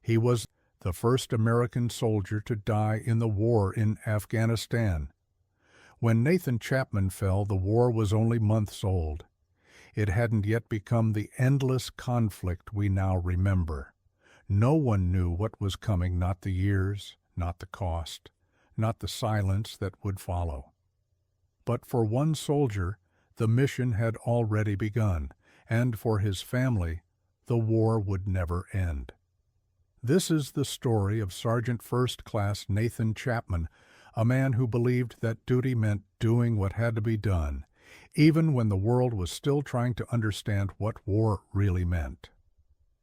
He was the first American soldier to die in the war in Afghanistan. When Nathan Chapman fell, the war was only months old. It hadn't yet become the endless conflict we now remember. No one knew what was coming, not the years, not the cost, not the silence that would follow. But for one soldier, the mission had already begun, and for his family, the war would never end. This is the story of Sergeant First Class Nathan Chapman, a man who believed that duty meant doing what had to be done, even when the world was still trying to understand what war really meant.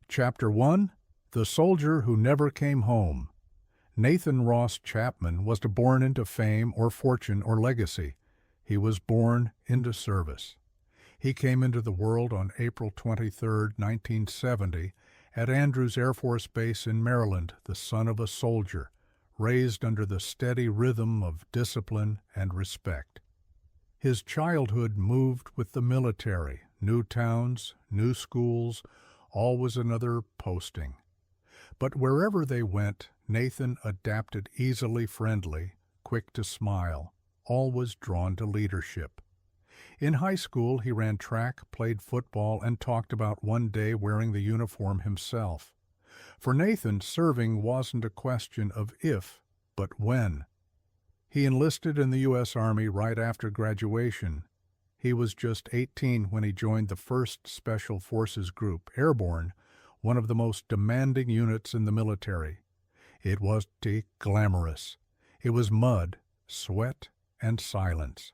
Chapter 1: The Soldier Who Never Came Home. Nathan Ross Chapman was born into fame or fortune or legacy. He was born into service. He came into the world on April 23, 1970, at Andrews Air Force Base in Maryland, the son of a soldier, raised under the steady rhythm of discipline and respect. His childhood moved with the military, new towns, new schools, always another posting. But wherever they went, Nathan adapted easily friendly, quick to smile, always drawn to leadership. In high school, he ran track, played football, and talked about one day wearing the uniform himself. For Nathan, serving wasn't a question of if, but when. He enlisted in the U.S. Army right after graduation. He was just 18 when he joined the 1st Special Forces Group, Airborne, one of the most demanding units in the military. It wasn't glamorous. It was mud, sweat, and silence.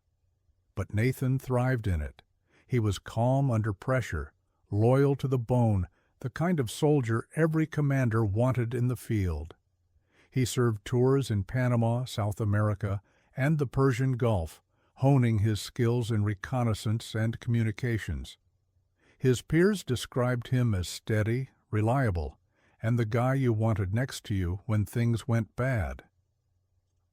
But Nathan thrived in it. He was calm under pressure, loyal to the bone, the kind of soldier every commander wanted in the field. He served tours in Panama, South America, and the Persian Gulf, honing his skills in reconnaissance and communications. His peers described him as steady, reliable, and the guy you wanted next to you when things went bad.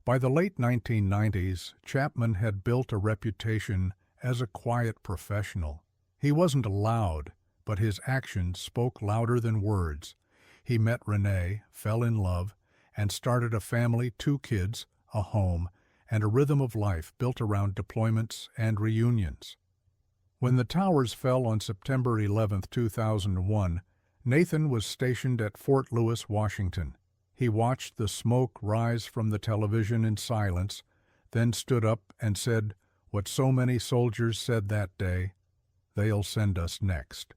By the late 1990s, Chapman had built a reputation as a quiet professional. He wasn't loud, but his actions spoke louder than words. He met Renee, fell in love, and started a family, 2 kids, a home, and a rhythm of life built around deployments and reunions. When the towers fell on September 11, 2001, Nathan was stationed at Fort Lewis, Washington. He watched the smoke rise from the television in silence, then stood up and said what so many soldiers said that day: "They'll send us next."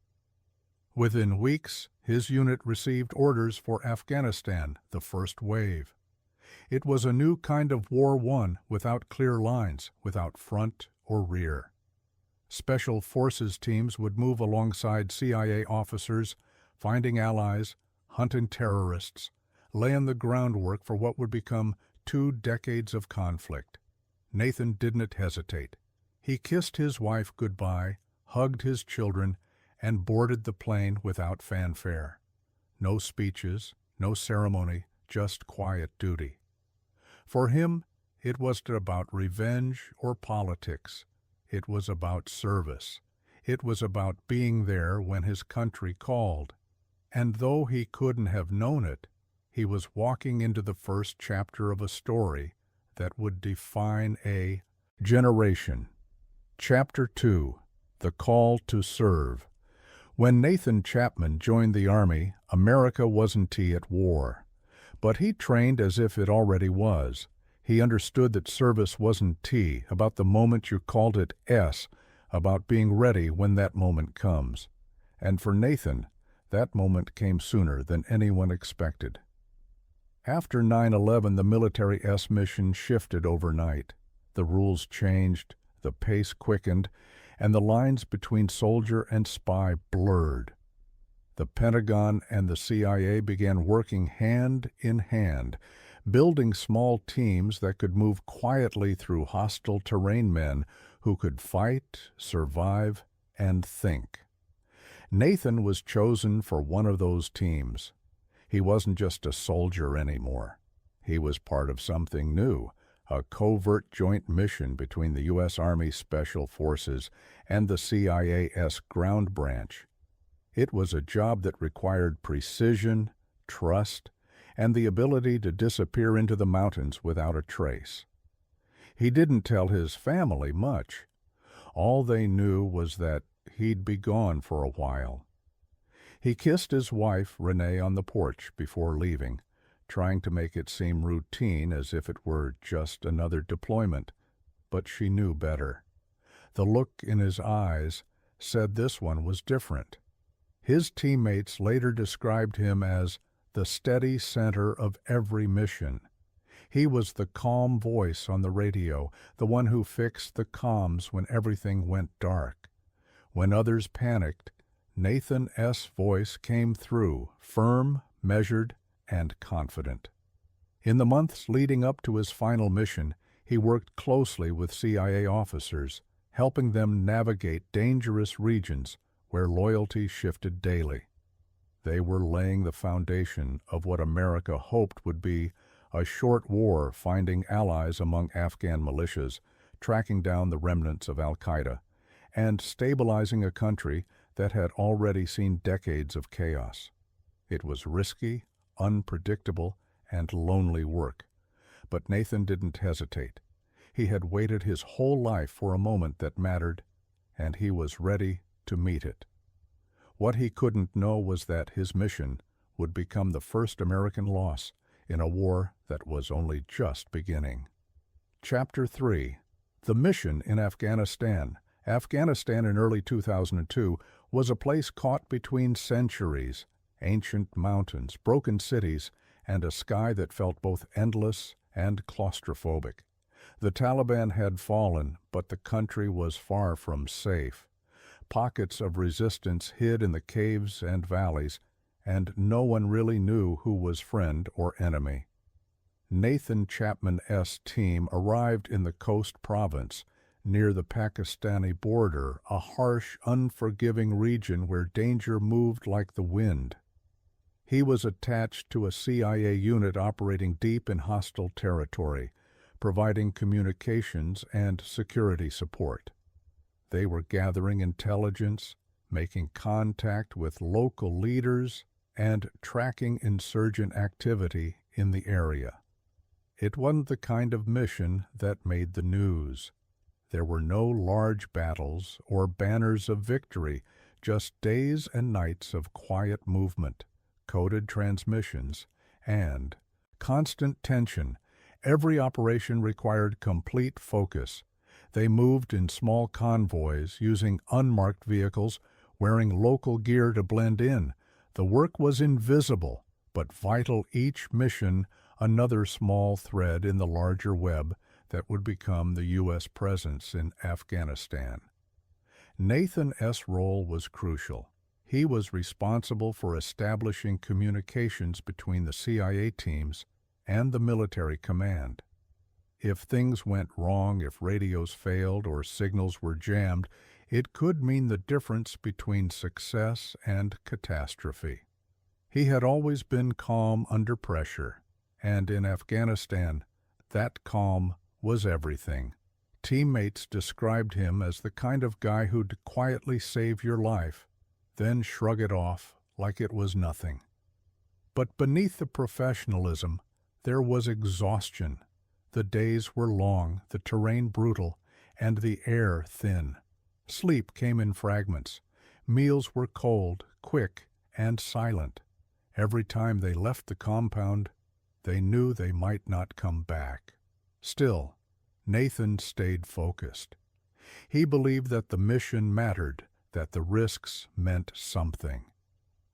Within weeks, his unit received orders for Afghanistan, the first wave. It was a new kind of war won without clear lines, without front or rear. Special forces teams would move alongside CIA officers, finding allies, hunting terrorists, laying the groundwork for what would become 2 decades of conflict. Nathan didn't hesitate. He kissed his wife goodbye, hugged his children, and boarded the plane without fanfare. No speeches, no ceremony, just quiet duty. For him, it wasn't about revenge or politics. It was about service. It was about being there when his country called. And though he couldn't have known it, he was walking into the first chapter of a story that would define a generation. Chapter 2: The Call to Serve. When Nathan Chapman joined the Army, America wasn't at war. But he trained as if it already was. He understood that service wasn't about the moment you called it about being ready when that moment comes. And for Nathan, that moment came sooner than anyone expected. After 9/11, the military mission shifted overnight. The rules changed, the pace quickened, and the lines between soldier and spy blurred. The Pentagon and the CIA began working hand in hand, building small teams that could move quietly through hostile terrain, men who could fight, survive, and think. Nathan was chosen for one of those teams. He wasn't just a soldier anymore. He was part of something new, a covert joint mission between the U.S. Army Special Forces and the CIA's ground branch. It was a job that required precision, trust, and the ability to disappear into the mountains without a trace. He didn't tell his family much. All they knew was that he'd be gone for a while. He kissed his wife, Renee, on the porch before leaving, trying to make it seem routine as if it were just another deployment, but she knew better. The look in his eyes said this one was different. His teammates later described him as the steady center of every mission. He was the calm voice on the radio, the one who fixed the comms when everything went dark. When others panicked, Nathan S.'s voice came through, firm, measured, and confident. In the months leading up to his final mission, he worked closely with CIA officers, helping them navigate dangerous regions where loyalty shifted daily. They were laying the foundation of what America hoped would be a short war, finding allies among Afghan militias, tracking down the remnants of al-Qaeda, and stabilizing a country that had already seen decades of chaos. It was risky, unpredictable, and lonely work. But Nathan didn't hesitate. He had waited his whole life for a moment that mattered, and he was ready to meet it. What he couldn't know was that his mission would become the first American loss in a war that was only just beginning. Chapter 3. The Mission in Afghanistan. Afghanistan in early 2002 was a place caught between centuries, ancient mountains, broken cities, and a sky that felt both endless and claustrophobic. The Taliban had fallen, but the country was far from safe. Pockets of resistance hid in the caves and valleys, and no one really knew who was friend or enemy. Nathan Chapman's team arrived in the Coast Province, near the Pakistani border, a harsh, unforgiving region where danger moved like the wind. He was attached to a CIA unit operating deep in hostile territory, providing communications and security support. They were gathering intelligence, making contact with local leaders, and tracking insurgent activity in the area. It wasn't the kind of mission that made the news. There were no large battles or banners of victory, just days and nights of quiet movement, coded transmissions, and constant tension. Every operation required complete focus. They moved in small convoys, using unmarked vehicles, wearing local gear to blend in. The work was invisible, but vital, each mission another small thread in the larger web that would become the U.S. presence in Afghanistan. Nathan's role was crucial. He was responsible for establishing communications between the CIA teams and the military command. If things went wrong, if radios failed or signals were jammed, it could mean the difference between success and catastrophe. He had always been calm under pressure, and in Afghanistan, that calm was everything. Teammates described him as the kind of guy who'd quietly save your life, then shrug it off like it was nothing. But beneath the professionalism, there was exhaustion. The days were long, the terrain brutal, and the air thin. Sleep came in fragments. Meals were cold, quick, and silent. Every time they left the compound, they knew they might not come back. Still, Nathan stayed focused. He believed that the mission mattered, that the risks meant something.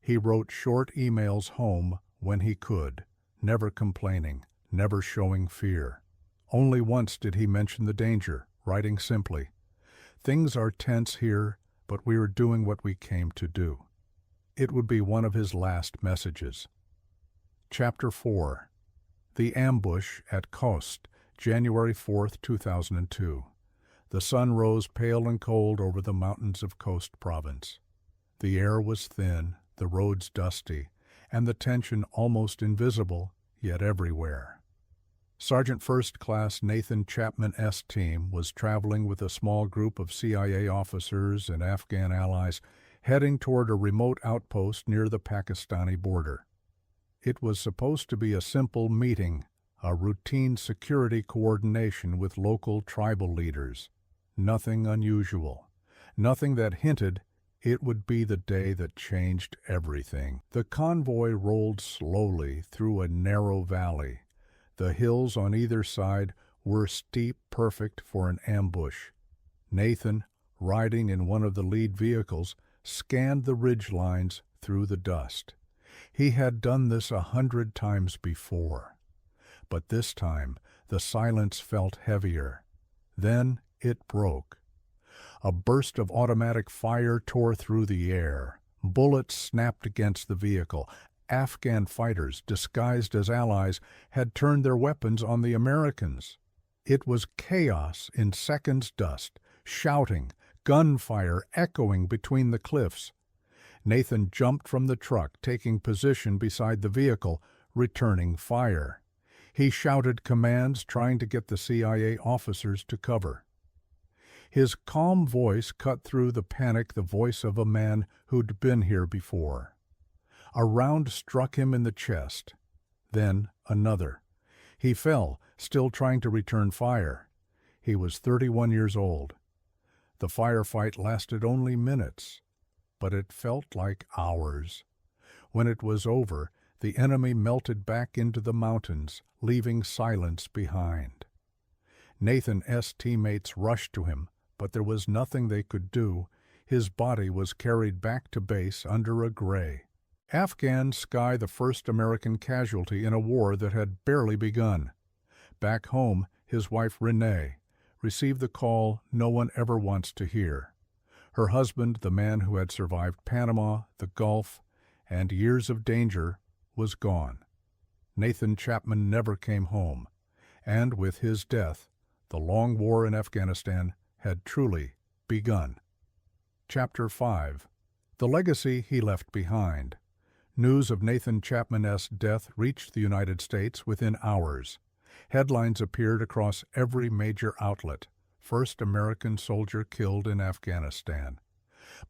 He wrote short emails home when he could, never complaining, never showing fear. Only once did he mention the danger, writing simply, "Things are tense here, but we are doing what we came to do." It would be one of his last messages. Chapter 4. The Ambush at Khost, January 4, 2002. The sun rose pale and cold over the mountains of Khost Province. The air was thin, the roads dusty, and the tension almost invisible, yet everywhere. Sergeant First Class Nathan Chapman's team was traveling with a small group of CIA officers and Afghan allies heading toward a remote outpost near the Pakistani border. It was supposed to be a simple meeting, a routine security coordination with local tribal leaders. Nothing unusual, nothing that hinted it would be the day that changed everything. The convoy rolled slowly through a narrow valley. The hills on either side were steep, perfect for an ambush. Nathan, riding in one of the lead vehicles, scanned the ridge lines through the dust. He had done this 100 times before. But this time the silence felt heavier. Then it broke. A burst of automatic fire tore through the air. Bullets snapped against the vehicle. Afghan fighters, disguised as allies, had turned their weapons on the Americans. It was chaos in seconds' dust, shouting, gunfire echoing between the cliffs. Nathan jumped from the truck, taking position beside the vehicle, returning fire. He shouted commands, trying to get the CIA officers to cover. His calm voice cut through the panic, the voice of a man who'd been here before. A round struck him in the chest. Then another. He fell, still trying to return fire. He was 31 years old. The firefight lasted only minutes, but it felt like hours. When it was over, the enemy melted back into the mountains, leaving silence behind. Nathan's teammates rushed to him, but there was nothing they could do. His body was carried back to base under a gray. Afghan Sky, the first American casualty in a war that had barely begun. Back home, his wife Renee received the call no one ever wants to hear. Her husband, the man who had survived Panama, the Gulf, and years of danger, was gone. Nathan Chapman never came home, and with his death, the long war in Afghanistan had truly begun. Chapter 5. The legacy he left behind. News of Nathan Chapman's death reached the United States within hours. Headlines appeared across every major outlet. First American soldier killed in Afghanistan.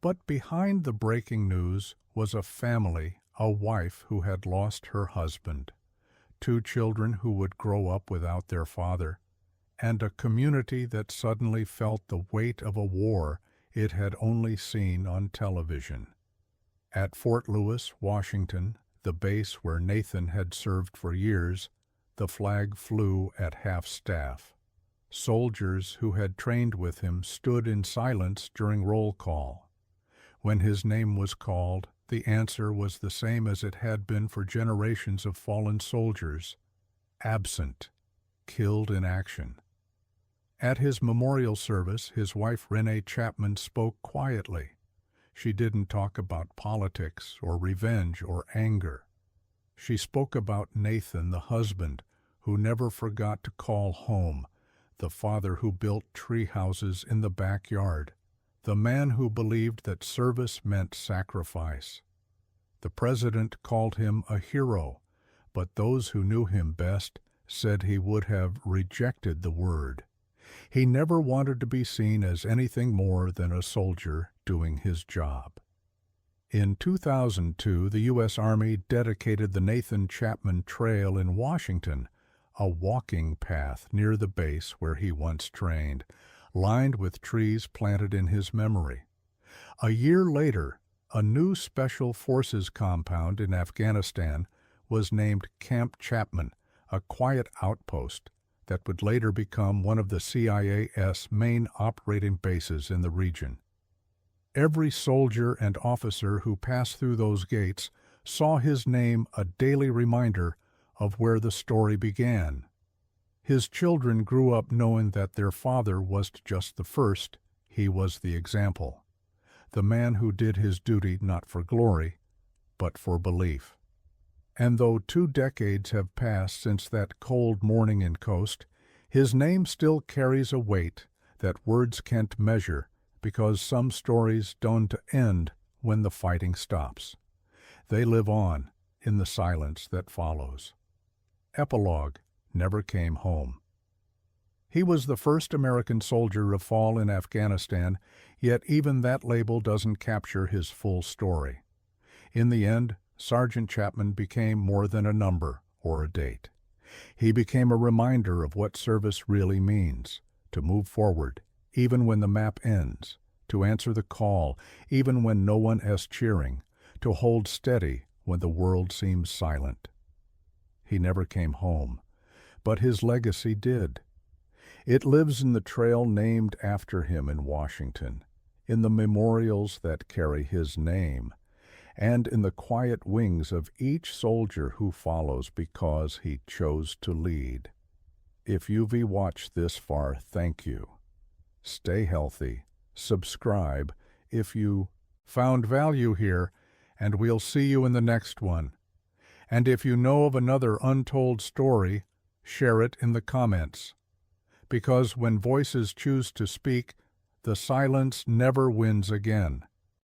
But behind the breaking news was a family, a wife who had lost her husband, 2 children who would grow up without their father, and a community that suddenly felt the weight of a war it had only seen on television. At Fort Lewis, Washington, the base where Nathan had served for years, the flag flew at half-staff. Soldiers who had trained with him stood in silence during roll call. When his name was called, the answer was the same as it had been for generations of fallen soldiers: absent, killed in action. At his memorial service, his wife Renee Chapman spoke quietly. She didn't talk about politics or revenge or anger. She spoke about Nathan, the husband, who never forgot to call home, the father who built tree houses in the backyard, the man who believed that service meant sacrifice. The president called him a hero, but those who knew him best said he would have rejected the word. He never wanted to be seen as anything more than a soldier doing his job. In 2002, the U.S. Army dedicated the Nathan Chapman Trail in Washington, a walking path near the base where he once trained, lined with trees planted in his memory. A year later, a new Special Forces compound in Afghanistan was named Camp Chapman, a quiet outpost that would later become one of the CIA's main operating bases in the region. Every soldier and officer who passed through those gates saw his name a daily reminder of where the story began. His children grew up knowing that their father wasn't just the first, he was the example. The man who did his duty not for glory, but for belief. And though 2 decades have passed since that cold morning in Coast, his name still carries a weight that words can't measure, because some stories don't end when the fighting stops. They live on in the silence that follows. Epilogue: Never came home. He was the first American soldier to fall in Afghanistan, yet even that label doesn't capture his full story. In the end, Sergeant Chapman became more than a number or a date. He became a reminder of what service really means, to move forward, even when the map ends, to answer the call, even when no one is cheering, to hold steady when the world seems silent. He never came home, but his legacy did. It lives in the trail named after him in Washington, in the memorials that carry his name, and in the quiet wings of each soldier who follows because he chose to lead. If you've watched this far, thank you. Stay healthy. Subscribe if you found value here, and we'll see you in the next one. And if you know of another untold story, share it in the comments. Because when voices choose to speak, the silence never wins again.